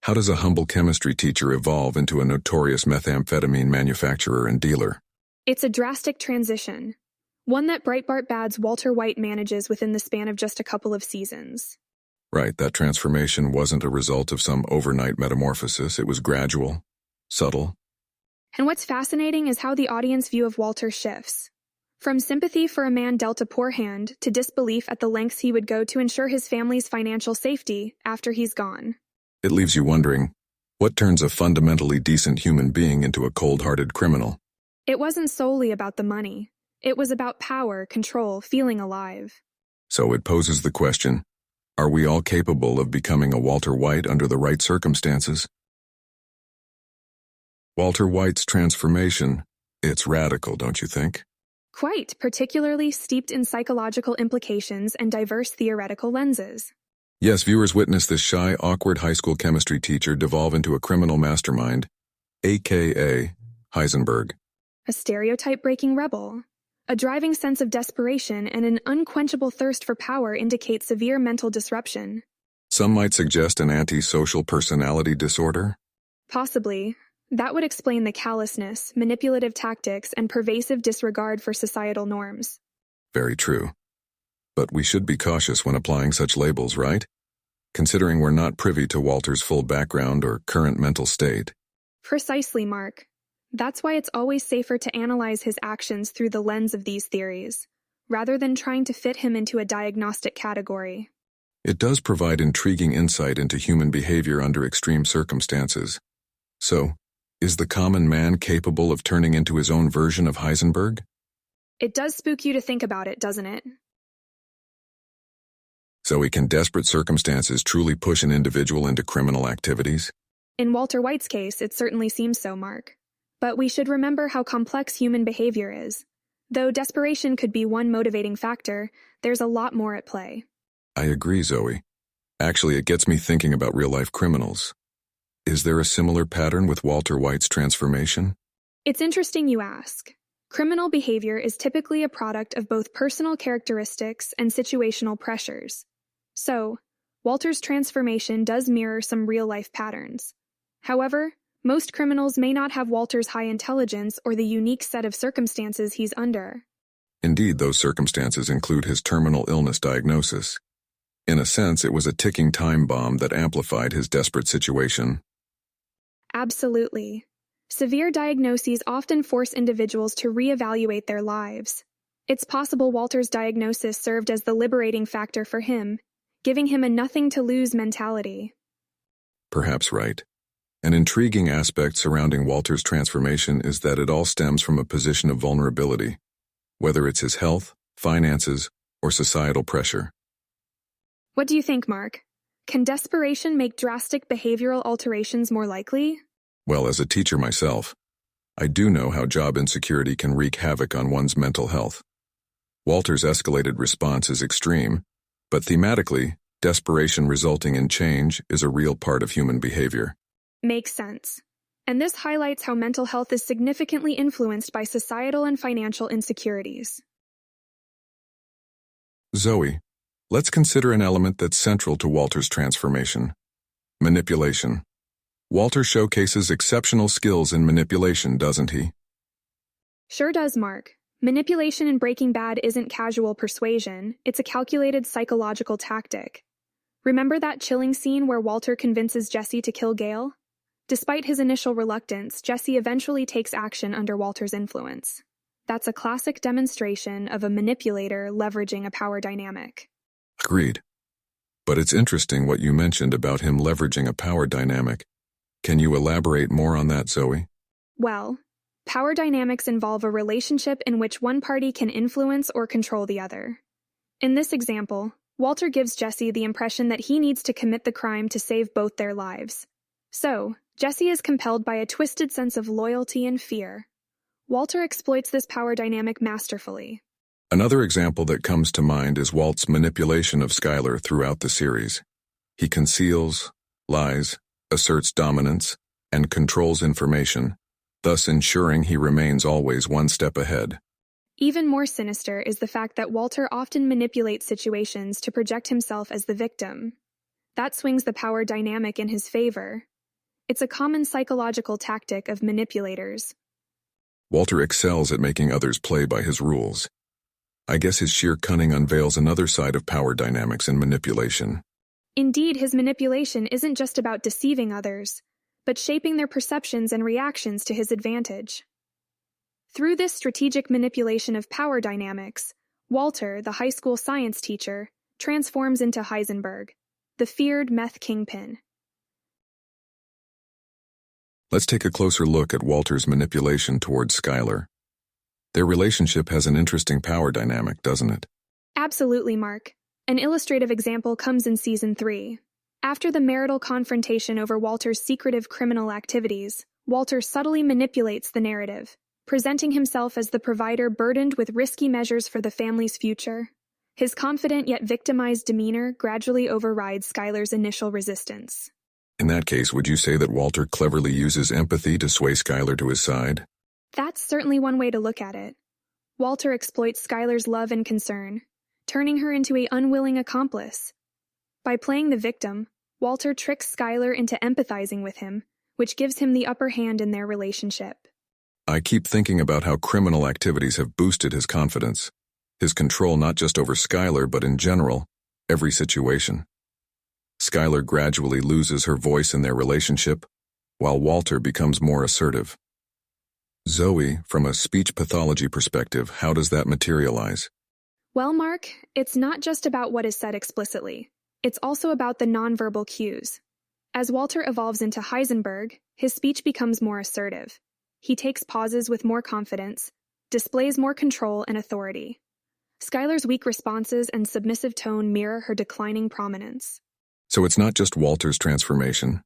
How does a humble chemistry teacher evolve into a notorious methamphetamine manufacturer and dealer? It's a drastic transition, one that Breitbart Bad's Walter White manages within the span of just a couple of seasons. Right, that transformation wasn't a result of some overnight metamorphosis. It was gradual, subtle. And what's fascinating is how the audience view of Walter shifts. From sympathy for a man dealt a poor hand to disbelief at the lengths he would go to ensure his family's financial safety after he's gone. It leaves you wondering, what turns a fundamentally decent human being into a cold-hearted criminal? It wasn't solely about the money. It was about power, control, feeling alive. So it poses the question, are we all capable of becoming a Walter White under the right circumstances? Walter White's transformation, it's radical, don't you think? Quite, particularly steeped in psychological implications and diverse theoretical lenses. Yes, viewers witness this shy, awkward high school chemistry teacher devolve into a criminal mastermind, a.k.a. Heisenberg. A stereotype-breaking rebel. A driving sense of desperation and an unquenchable thirst for power indicate severe mental disruption. Some might suggest an antisocial personality disorder? Possibly. That would explain the callousness, manipulative tactics, and pervasive disregard for societal norms. Very true. But we should be cautious when applying such labels, right? Considering we're not privy to Walter's full background or current mental state. Precisely, Mark. That's why it's always safer to analyze his actions through the lens of these theories, rather than trying to fit him into a diagnostic category. It does provide intriguing insight into human behavior under extreme circumstances. So, is the common man capable of turning into his own version of Heisenberg? It does spook you to think about it, doesn't it? So can desperate circumstances truly push an individual into criminal activities? In Walter White's case, it certainly seems so, Mark. But we should remember how complex human behavior is. Though desperation could be one motivating factor, there's a lot more at play. I agree, Zoe. Actually, it gets me thinking about real-life criminals. Is there a similar pattern with Walter White's transformation? It's interesting you ask. Criminal behavior is typically a product of both personal characteristics and situational pressures. So, Walter's transformation does mirror some real-life patterns. However, most criminals may not have Walter's high intelligence or the unique set of circumstances he's under. Indeed, those circumstances include his terminal illness diagnosis. In a sense, it was a ticking time bomb that amplified his desperate situation. Absolutely. Severe diagnoses often force individuals to reevaluate their lives. It's possible Walter's diagnosis served as the liberating factor for him, giving him a nothing-to-lose mentality. Perhaps right. An intriguing aspect surrounding Walter's transformation is that it all stems from a position of vulnerability, whether it's his health, finances, or societal pressure. What do you think, Mark? Can desperation make drastic behavioral alterations more likely? Well, as a teacher myself, I do know how job insecurity can wreak havoc on one's mental health. Walter's escalated response is extreme, but thematically, desperation resulting in change is a real part of human behavior. Makes sense. And this highlights how mental health is significantly influenced by societal and financial insecurities. Zoe, let's consider an element that's central to Walter's transformation: manipulation. Walter showcases exceptional skills in manipulation, doesn't he? Sure does, Mark. Manipulation in Breaking Bad isn't casual persuasion, it's a calculated psychological tactic. Remember that chilling scene where Walter convinces Jesse to kill Gale? Despite his initial reluctance, Jesse eventually takes action under Walter's influence. That's a classic demonstration of a manipulator leveraging a power dynamic. Agreed. But it's interesting what you mentioned about him leveraging a power dynamic. Can you elaborate more on that, Zoe? Well, power dynamics involve a relationship in which one party can influence or control the other. In this example, Walter gives Jesse the impression that he needs to commit the crime to save both their lives. So, Jesse is compelled by a twisted sense of loyalty and fear. Walter exploits this power dynamic masterfully. Another example that comes to mind is Walt's manipulation of Skylar throughout the series. He conceals, lies, asserts dominance, and controls information, thus ensuring he remains always one step ahead. Even more sinister is the fact that Walter often manipulates situations to project himself as the victim. That swings the power dynamic in his favor, It's a common psychological tactic of manipulators. Walter excels at making others play by his rules. I guess his sheer cunning unveils another side of power dynamics and manipulation. Indeed, his manipulation isn't just about deceiving others, but shaping their perceptions and reactions to his advantage. Through this strategic manipulation of power dynamics, Walter, the high school science teacher, transforms into Heisenberg, the feared meth kingpin. Let's take a closer look at Walter's manipulation towards Skylar. Their relationship has an interesting power dynamic, doesn't it? Absolutely, Mark. An illustrative example comes in Season 3. After the marital confrontation over Walter's secretive criminal activities, Walter subtly manipulates the narrative, presenting himself as the provider burdened with risky measures for the family's future. His confident yet victimized demeanor gradually overrides Skylar's initial resistance. In that case, would you say that Walter cleverly uses empathy to sway Skylar to his side? That's certainly one way to look at it. Walter exploits Skylar's love and concern, turning her into an unwilling accomplice. By playing the victim, Walter tricks Skylar into empathizing with him, which gives him the upper hand in their relationship. I keep thinking about how criminal activities have boosted his confidence, his control not just over Skylar but in general, every situation. Skylar gradually loses her voice in their relationship, while Walter becomes more assertive. Zoe, from a speech pathology perspective, how does that materialize? Well, Mark, it's not just about what is said explicitly. It's also about the nonverbal cues. As Walter evolves into Heisenberg, his speech becomes more assertive. He takes pauses with more confidence, displays more control and authority. Skylar's weak responses and submissive tone mirror her declining prominence. So it's not just Walter's transformation,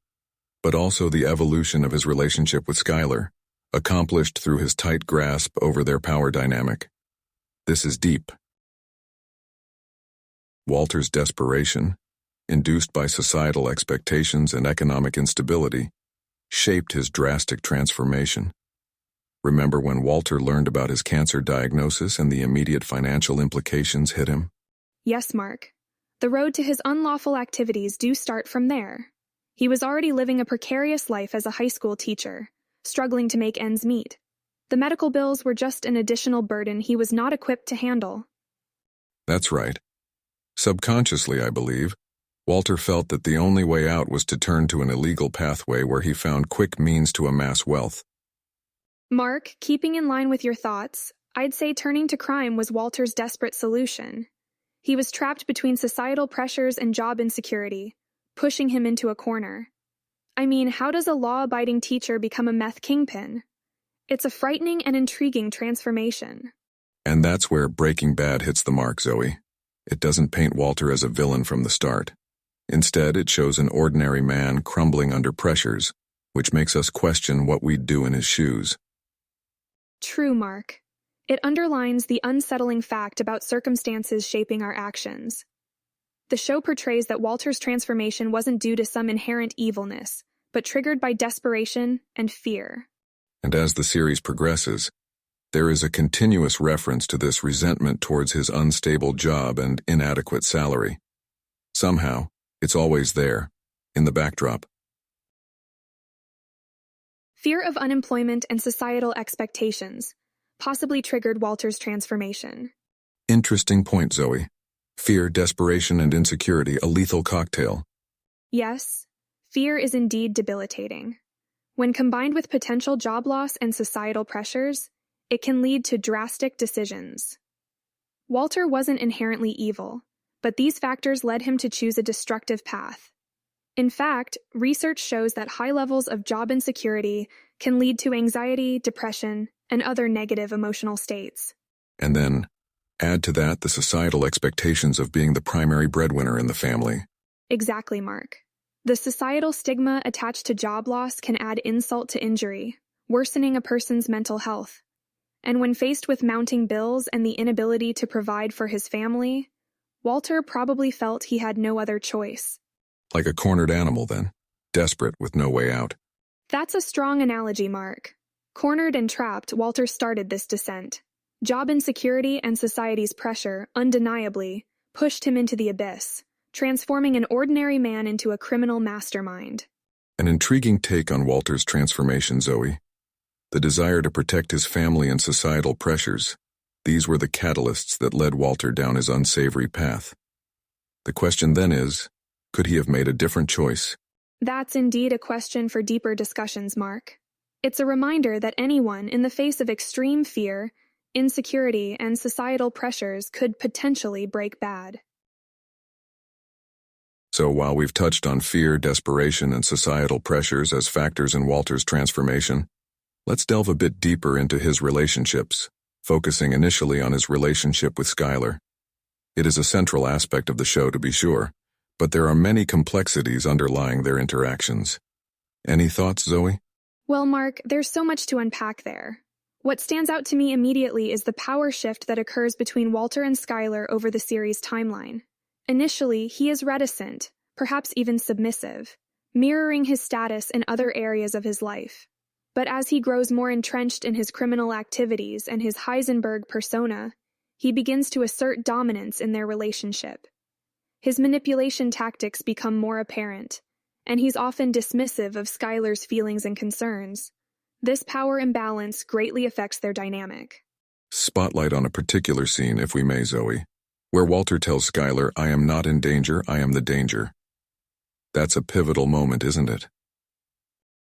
but also the evolution of his relationship with Skylar, accomplished through his tight grasp over their power dynamic. This is deep. Walter's desperation, induced by societal expectations and economic instability, shaped his drastic transformation. Remember when Walter learned about his cancer diagnosis and the immediate financial implications hit him? Yes, Mark. The road to his unlawful activities do start from there. He was already living a precarious life as a high school teacher, struggling to make ends meet. The medical bills were just an additional burden he was not equipped to handle. That's right. Subconsciously, I believe, Walter felt that the only way out was to turn to an illegal pathway where he found quick means to amass wealth. Mark, keeping in line with your thoughts, I'd say turning to crime was Walter's desperate solution. He was trapped between societal pressures and job insecurity, pushing him into a corner. I mean, how does a law-abiding teacher become a meth kingpin? It's a frightening and intriguing transformation. And that's where Breaking Bad hits the mark, Zoe. It doesn't paint Walter as a villain from the start. Instead, it shows an ordinary man crumbling under pressures, which makes us question what we'd do in his shoes. True, Mark. It underlines the unsettling fact about circumstances shaping our actions. The show portrays that Walter's transformation wasn't due to some inherent evilness, but triggered by desperation and fear. And as the series progresses, there is a continuous reference to this resentment towards his unstable job and inadequate salary. Somehow, it's always there, in the backdrop. Fear of unemployment and societal expectations possibly triggered Walter's transformation. Interesting point, Zoe. Fear, desperation, and insecurity, a lethal cocktail. Yes, fear is indeed debilitating. When combined with potential job loss and societal pressures, it can lead to drastic decisions. Walter wasn't inherently evil, but these factors led him to choose a destructive path. In fact, research shows that high levels of job insecurity can lead to anxiety, depression, and other negative emotional states. And then, add to that the societal expectations of being the primary breadwinner in the family. Exactly, Mark. The societal stigma attached to job loss can add insult to injury, worsening a person's mental health. And when faced with mounting bills and the inability to provide for his family, Walter probably felt he had no other choice. Like a cornered animal, then, desperate with no way out. That's a strong analogy, Mark. Cornered and trapped, Walter started this descent. Job insecurity and society's pressure, undeniably, pushed him into the abyss, transforming an ordinary man into a criminal mastermind. An intriguing take on Walter's transformation, Zoe. The desire to protect his family and societal pressures. These were the catalysts that led Walter down his unsavory path. The question then is, could he have made a different choice? That's indeed a question for deeper discussions, Mark. It's a reminder that anyone in the face of extreme fear, insecurity, and societal pressures could potentially break bad. So while we've touched on fear, desperation, and societal pressures as factors in Walter's transformation, let's delve a bit deeper into his relationships, focusing initially on his relationship with Skylar. It is a central aspect of the show, to be sure, but there are many complexities underlying their interactions. Any thoughts, Zoe? Well, Mark, there's so much to unpack there. What stands out to me immediately is the power shift that occurs between Walter and Skylar over the series' timeline. Initially, he is reticent, perhaps even submissive, mirroring his status in other areas of his life. But as he grows more entrenched in his criminal activities and his Heisenberg persona, he begins to assert dominance in their relationship. His manipulation tactics become more apparent, and he's often dismissive of Skylar's feelings and concerns. This power imbalance greatly affects their dynamic. Spotlight on a particular scene, if we may, Zoe, where Walter tells Skylar, "I am not in danger, I am the danger." That's a pivotal moment, isn't it?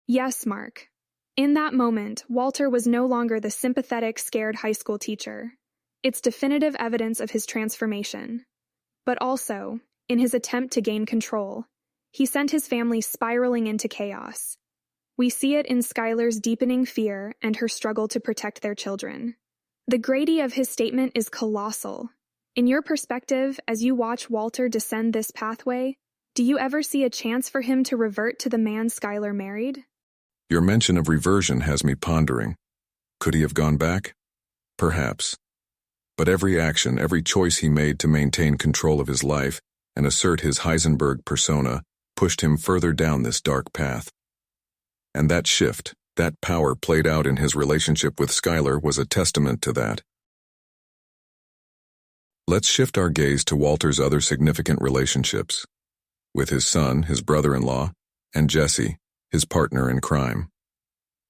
Yes, Mark. In that moment, Walter was no longer the sympathetic, scared high school teacher. It's definitive evidence of his transformation. But also, in his attempt to gain control, he sent his family spiraling into chaos. We see it in Skylar's deepening fear and her struggle to protect their children. The gravity of his statement is colossal. In your perspective, as you watch Walter descend this pathway, do you ever see a chance for him to revert to the man Skylar married? Your mention of reversion has me pondering. Could he have gone back? Perhaps. But every action, every choice he made to maintain control of his life and assert his Heisenberg persona pushed him further down this dark path. And that shift, that power played out in his relationship with Skylar was a testament to that. Let's shift our gaze to Walter's other significant relationships, with his son, his brother-in-law, and Jesse, his partner in crime.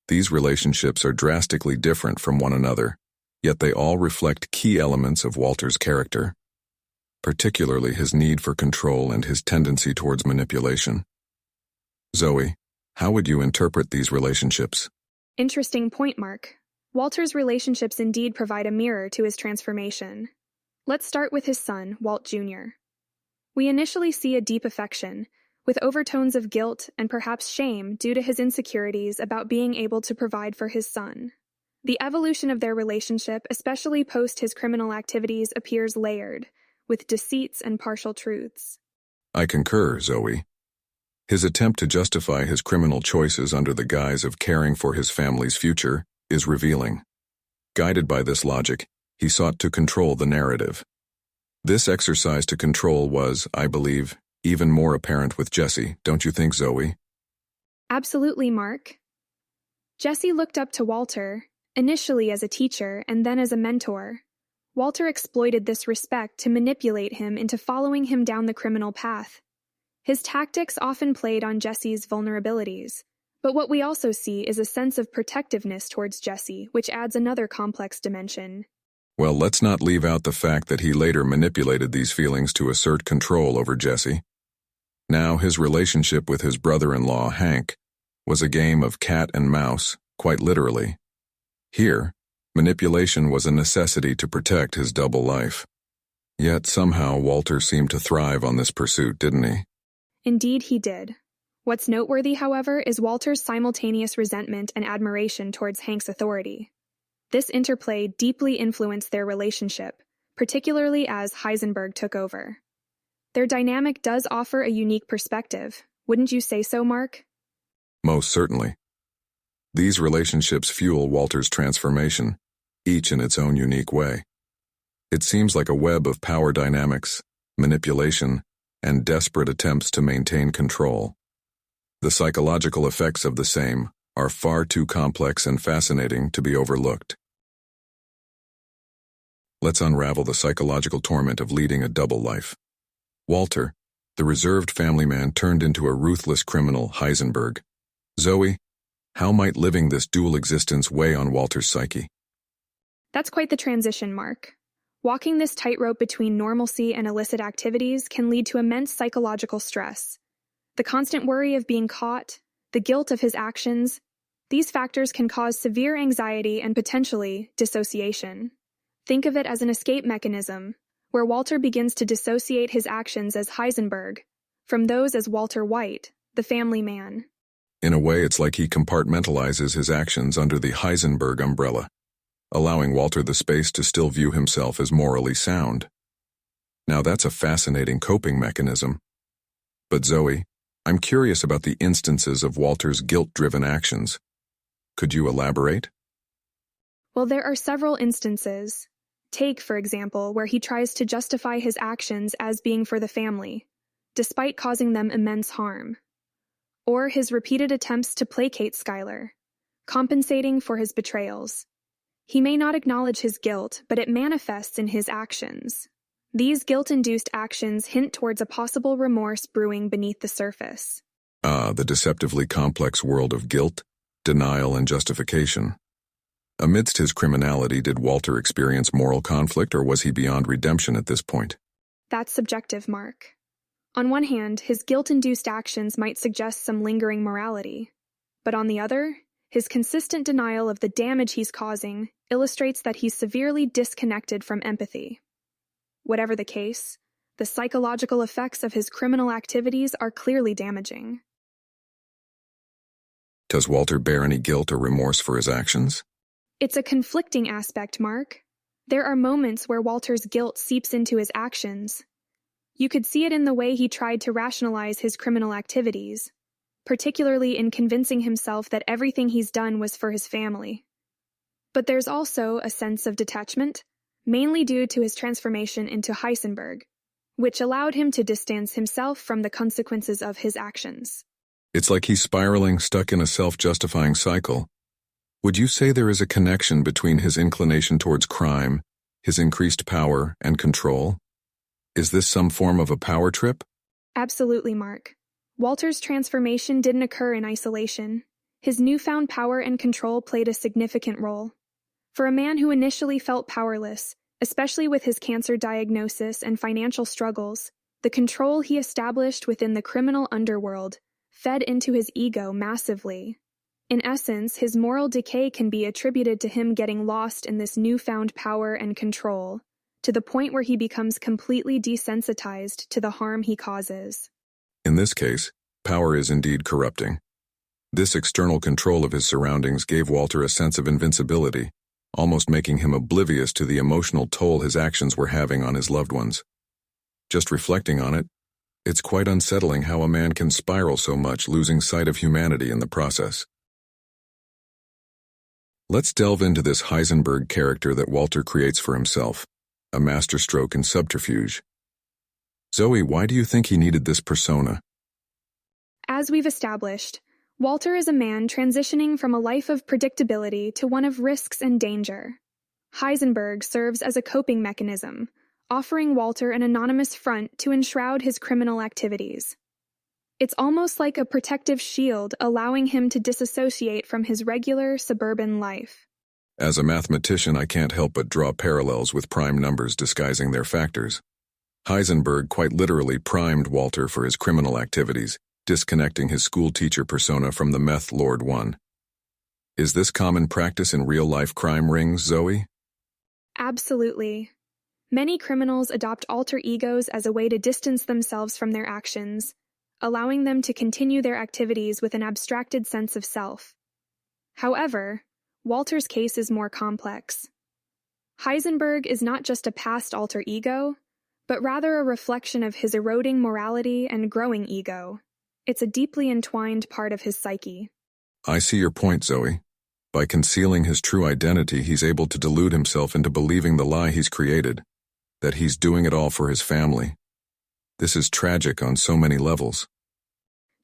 These relationships are drastically different from one another, yet they all reflect key elements of Walter's character, particularly his need for control and his tendency towards manipulation. Zoe, how would you interpret these relationships? Interesting point, Mark. Walter's relationships indeed provide a mirror to his transformation. Let's start with his son, Walt Jr. We initially see a deep affection, with overtones of guilt and perhaps shame due to his insecurities about being able to provide for his son. The evolution of their relationship, especially post his criminal activities, appears layered, with deceits and partial truths. I concur, Zoe. His attempt to justify his criminal choices under the guise of caring for his family's future is revealing. Guided by this logic, he sought to control the narrative. This exercise to control was, I believe, even more apparent with Jesse, don't you think, Zoe? Absolutely, Mark. Jesse looked up to Walter, initially as a teacher and then as a mentor. Walter exploited this respect to manipulate him into following him down the criminal path. His tactics often played on Jesse's vulnerabilities, but what we also see is a sense of protectiveness towards Jesse, which adds another complex dimension. Well, let's not leave out the fact that he later manipulated these feelings to assert control over Jesse. Now, his relationship with his brother-in-law, Hank, was a game of cat and mouse, quite literally. Here, manipulation was a necessity to protect his double life. Yet somehow Walter seemed to thrive on this pursuit, didn't he? Indeed he did. What's noteworthy, however, is Walter's simultaneous resentment and admiration towards Hank's authority. This interplay deeply influenced their relationship, particularly as Heisenberg took over. Their dynamic does offer a unique perspective, wouldn't you say so, Mark? Most certainly. These relationships fuel Walter's transformation, each in its own unique way. It seems like a web of power dynamics, manipulation, and desperate attempts to maintain control. The psychological effects of the same are far too complex and fascinating to be overlooked. Let's unravel the psychological torment of leading a double life. Walter, the reserved family man, turned into a ruthless criminal, Heisenberg, Zoe, how might living this dual existence weigh on Walter's psyche? That's quite the transition, Mark. Walking this tightrope between normalcy and illicit activities can lead to immense psychological stress. The constant worry of being caught, the guilt of his actions, these factors can cause severe anxiety and potentially dissociation. Think of it as an escape mechanism, where Walter begins to dissociate his actions as Heisenberg from those as Walter White, the family man. In a way, it's like he compartmentalizes his actions under the Heisenberg umbrella, allowing Walter the space to still view himself as morally sound. Now that's a fascinating coping mechanism. But Zoe, I'm curious about the instances of Walter's guilt-driven actions. Could you elaborate? Well, there are several instances. Take, for example, where he tries to justify his actions as being for the family, despite causing them immense harm. Or his repeated attempts to placate Skylar, compensating for his betrayals. He may not acknowledge his guilt, but it manifests in his actions. These guilt-induced actions hint towards a possible remorse brewing beneath the surface. The deceptively complex world of guilt, denial, and justification. Amidst his criminality, did Walter experience moral conflict, or was he beyond redemption at this point? That's subjective, Mark. On one hand, his guilt-induced actions might suggest some lingering morality. But on the other, his consistent denial of the damage he's causing illustrates that he's severely disconnected from empathy. Whatever the case, the psychological effects of his criminal activities are clearly damaging. Does Walter bear any guilt or remorse for his actions? It's a conflicting aspect, Mark. There are moments where Walter's guilt seeps into his actions. You could see it in the way he tried to rationalize his criminal activities, particularly in convincing himself that everything he's done was for his family. But there's also a sense of detachment, mainly due to his transformation into Heisenberg, which allowed him to distance himself from the consequences of his actions. It's like he's spiraling, stuck in a self-justifying cycle. Would you say there is a connection between his inclination towards crime, his increased power and control? Is this some form of a power trip? Absolutely, Mark. Walter's transformation didn't occur in isolation. His newfound power and control played a significant role. For a man who initially felt powerless, especially with his cancer diagnosis and financial struggles, the control he established within the criminal underworld fed into his ego massively. In essence, his moral decay can be attributed to him getting lost in this newfound power and control, to the point where he becomes completely desensitized to the harm he causes. In this case, power is indeed corrupting. This external control of his surroundings gave Walter a sense of invincibility, almost making him oblivious to the emotional toll his actions were having on his loved ones. Just reflecting on it, it's quite unsettling how a man can spiral so much, losing sight of humanity in the process. Let's delve into this Heisenberg character that Walter creates for himself, a masterstroke in subterfuge. Zoe, why do you think he needed this persona? As we've established, Walter is a man transitioning from a life of predictability to one of risks and danger. Heisenberg serves as a coping mechanism, offering Walter an anonymous front to enshroud his criminal activities. It's almost like a protective shield, allowing him to disassociate from his regular suburban life. As a mathematician, I can't help but draw parallels with prime numbers disguising their factors. Heisenberg quite literally primed Walter for his criminal activities, disconnecting his school teacher persona from the meth lord one. Is this common practice in real-life crime rings, Zoe? Absolutely. Many criminals adopt alter egos as a way to distance themselves from their actions, allowing them to continue their activities with an abstracted sense of self. However, Walter's case is more complex. Heisenberg is not just a past alter ego, but rather a reflection of his eroding morality and growing ego. It's a deeply entwined part of his psyche. I see your point, Zoe. By concealing his true identity, he's able to delude himself into believing the lie he's created, that he's doing it all for his family. This is tragic on so many levels.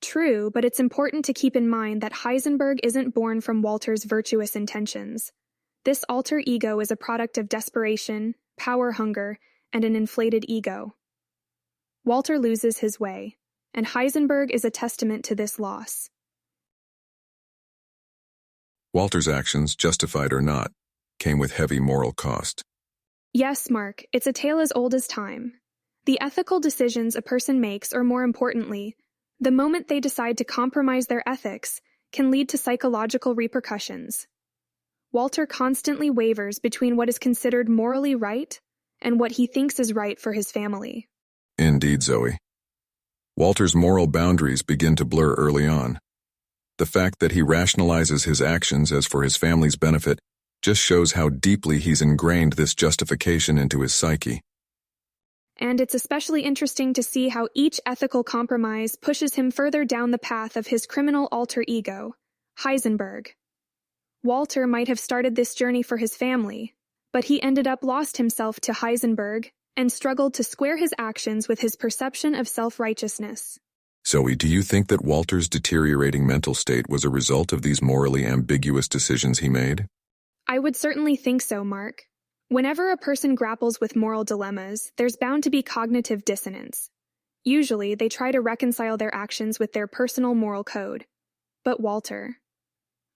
True, but it's important to keep in mind that Heisenberg isn't born from Walter's virtuous intentions. This alter ego is a product of desperation, power hunger, and an inflated ego. Walter loses his way, and Heisenberg is a testament to this loss. Walter's actions, justified or not, came with heavy moral cost. Yes, Mark, it's a tale as old as time. The ethical decisions a person makes, or more importantly, the moment they decide to compromise their ethics, can lead to psychological repercussions. Walter constantly wavers between what is considered morally right and what he thinks is right for his family. Indeed, Zoey. Walter's moral boundaries begin to blur early on. The fact that he rationalizes his actions as for his family's benefit just shows how deeply he's ingrained this justification into his psyche. And it's especially interesting to see how each ethical compromise pushes him further down the path of his criminal alter ego, Heisenberg. Walter might have started this journey for his family, but he ended up lost himself to Heisenberg and struggled to square his actions with his perception of self-righteousness. Zoey, do you think that Walter's deteriorating mental state was a result of these morally ambiguous decisions he made? I would certainly think so, Mark. Whenever a person grapples with moral dilemmas, there's bound to be cognitive dissonance. Usually, they try to reconcile their actions with their personal moral code. But Walter,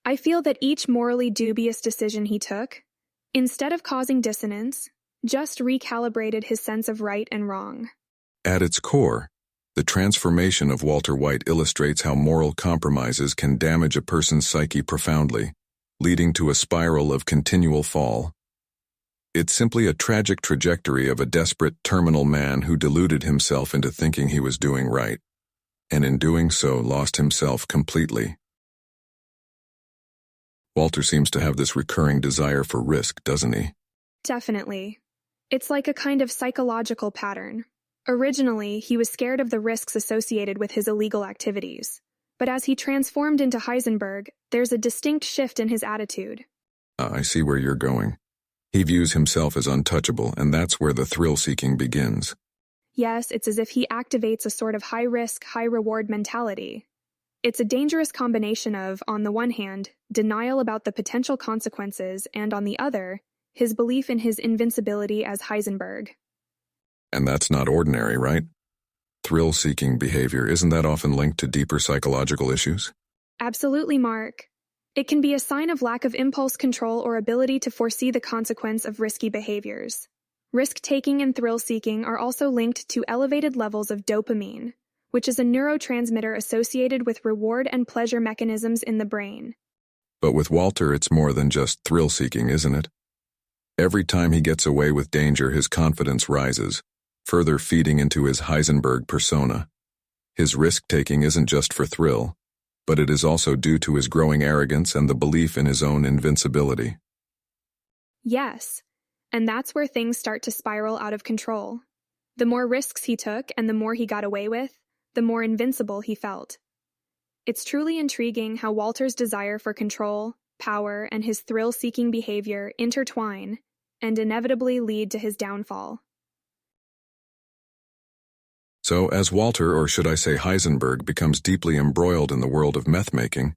I feel that each morally dubious decision he took, instead of causing dissonance, just recalibrated his sense of right and wrong. At its core, the transformation of Walter White illustrates how moral compromises can damage a person's psyche profoundly, leading to a spiral of continual fall. It's simply a tragic trajectory of a desperate, terminal man who deluded himself into thinking he was doing right, and in doing so lost himself completely. Walter seems to have this recurring desire for risk, doesn't he? Definitely. It's like a kind of psychological pattern. Originally, he was scared of the risks associated with his illegal activities. But as he transformed into Heisenberg, there's a distinct shift in his attitude. I see where you're going. He views himself as untouchable, and that's where the thrill-seeking begins. Yes, it's as if he activates a sort of high-risk, high-reward mentality. It's a dangerous combination of, on the one hand, denial about the potential consequences, and on the other, his belief in his invincibility as Heisenberg. And that's not ordinary, right? Thrill-seeking behavior, isn't that often linked to deeper psychological issues? Absolutely, Mark. It can be a sign of lack of impulse control or ability to foresee the consequence of risky behaviors. Risk-taking and thrill-seeking are also linked to elevated levels of dopamine, which is a neurotransmitter associated with reward and pleasure mechanisms in the brain. But with Walter, it's more than just thrill-seeking, isn't it? Every time he gets away with danger, his confidence rises, further feeding into his Heisenberg persona. His risk-taking isn't just for thrill, but it is also due to his growing arrogance and the belief in his own invincibility. Yes, and that's where things start to spiral out of control. The more risks he took and the more he got away with, the more invincible he felt. It's truly intriguing how Walter's desire for control, power, and his thrill-seeking behavior intertwine and inevitably lead to his downfall. So, as Walter, or should I say Heisenberg, becomes deeply embroiled in the world of meth-making,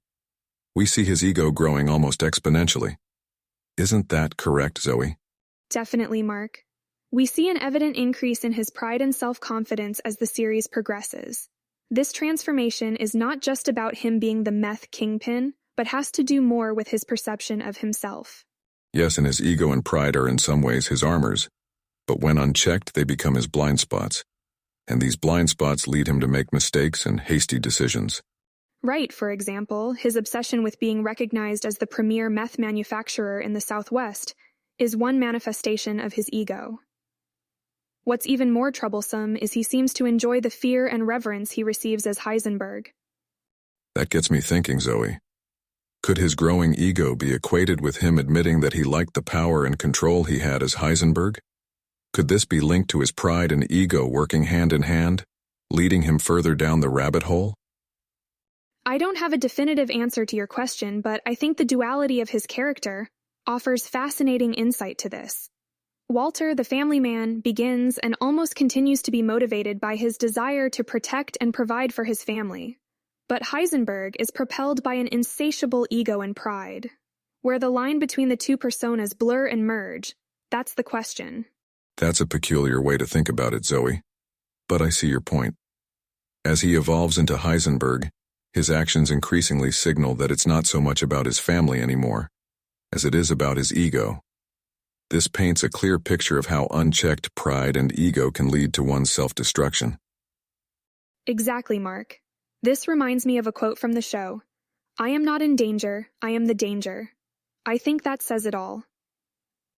we see his ego growing almost exponentially. Isn't that correct, Zoey? Definitely, Mark. We see an evident increase in his pride and self-confidence as the series progresses. This transformation is not just about him being the meth kingpin, but has to do more with his perception of himself. Yes, and his ego and pride are in some ways his armors, but when unchecked, they become his blind spots. And these blind spots lead him to make mistakes and hasty decisions. Right, for example, his obsession with being recognized as the premier meth manufacturer in the Southwest is one manifestation of his ego. What's even more troublesome is he seems to enjoy the fear and reverence he receives as Heisenberg. That gets me thinking, Zoey. Could his growing ego be equated with him admitting that he liked the power and control he had as Heisenberg? Could this be linked to his pride and ego working hand in hand, leading him further down the rabbit hole? I don't have a definitive answer to your question, but I think the duality of his character offers fascinating insight to this. Walter, the family man, begins and almost continues to be motivated by his desire to protect and provide for his family. But Heisenberg is propelled by an insatiable ego and pride. Where the line between the two personas blur and merge, that's the question. That's a peculiar way to think about it, Zoey. But I see your point. As he evolves into Heisenberg, His actions increasingly signal that it's not so much about his family anymore, as it is about his ego. This paints a clear picture of how unchecked pride and ego can lead to one's self-destruction. Exactly, Mark. This reminds me of a quote from the show. "I am not in danger, I am the danger." I think that says it all.